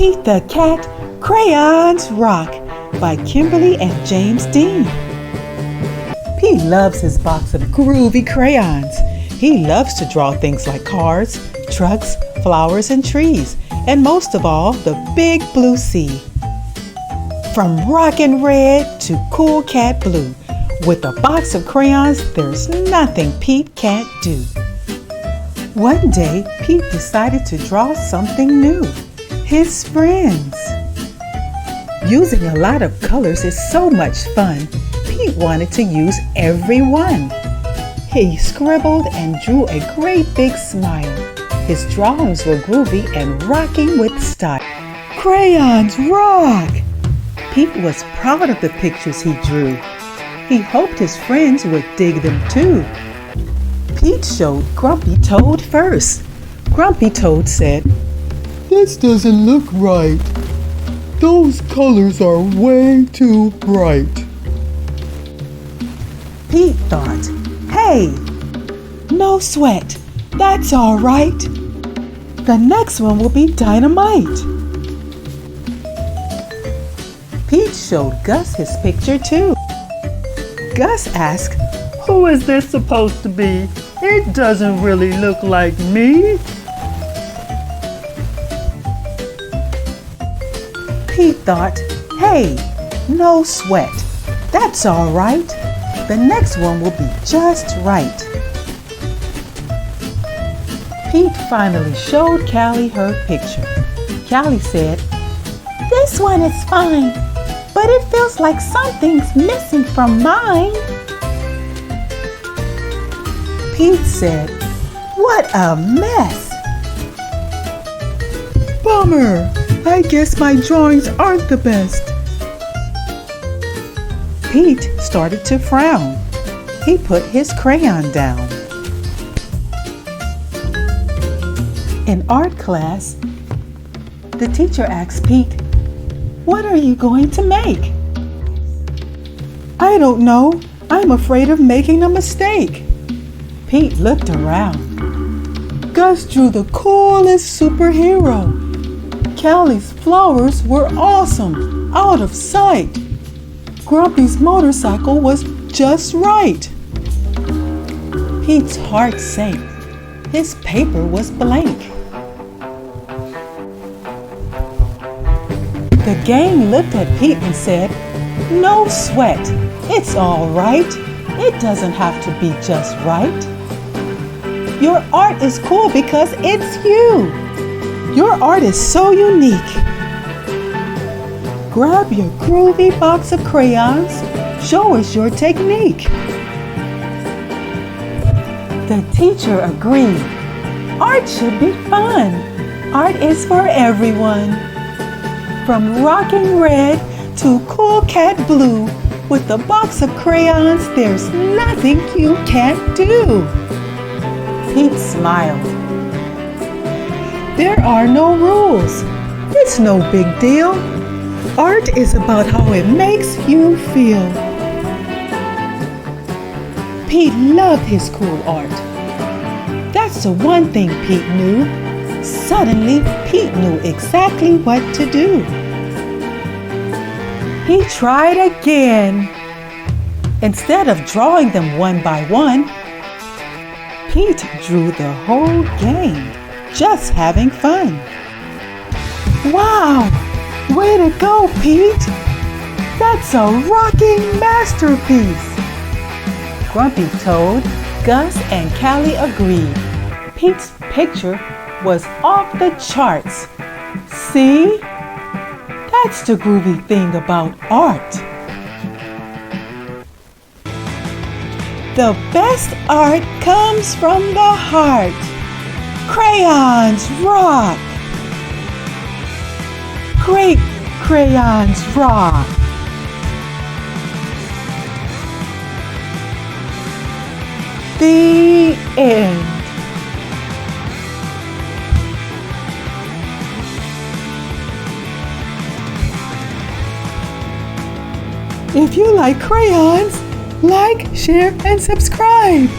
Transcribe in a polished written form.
Pete the Cat, Crayons Rock by Kimberly and James Dean. Pete loves his box of groovy crayons. He loves to draw things like cars, trucks, flowers, and trees, and most of all, the big blue sea. From rockin' red to cool cat blue, with a box of crayons, there's nothing Pete can't do. One day, Pete decided to draw something new, his friends. Using a lot of colors is so much fun. Pete wanted to use every one. He scribbled and drew a great big smile. His drawings were groovy and rocking with style. Crayons rock! Pete was proud of the pictures he drew. He hoped his friends would dig them too. Pete showed Grumpy Toad first. Grumpy Toad said, "This doesn't look right. Those colors are way too bright." Pete thought, "Hey, no sweat. That's all right. The next one will be dynamite." Pete showed Gus his picture too. Gus asked, "Who is this supposed to be? It doesn't really look like me." Pete thought, "Hey, no sweat. That's all right. The next one will be just right." Pete finally showed Callie her picture. Callie said, "This one is fine, but it feels like something's missing from mine." Pete said, "What a mess." "Bummer. I guess my drawings aren't the best." Pete started to frown. He put his crayon down. In art class, the teacher asked Pete, "What are you going to make?" "I don't know. I'm afraid of making a mistake." Pete looked around. Gus drew the coolest superhero. Callie's flowers were awesome, out of sight. Grumpy's motorcycle was just right. Pete's heart sank. His paper was blank. The gang looked at Pete and said, "No sweat. It's all right. It doesn't have to be just right. Your art is cool because it's you. Your art is so unique. Grab your groovy box of crayons. Show us your technique." The teacher agreed. Art should be fun. Art is for everyone. From rocking red to cool cat blue, with a box of crayons, there's nothing you can't do. Pete smiled. There are no rules. It's no big deal. Art is about how it makes you feel. Pete loved his cool art. That's the one thing Pete knew. Suddenly, Pete knew exactly what to do. He tried again. Instead of drawing them one by one, Pete drew the whole game, just having fun. Wow! Way to go, Pete! That's a rocking masterpiece! Grumpy Toad, Gus, and Callie agreed. Pete's picture was off the charts. See? That's the groovy thing about art. The best art comes from the heart. Crayons rock! Great crayons rock! The end. If you like crayons, like, share, and subscribe.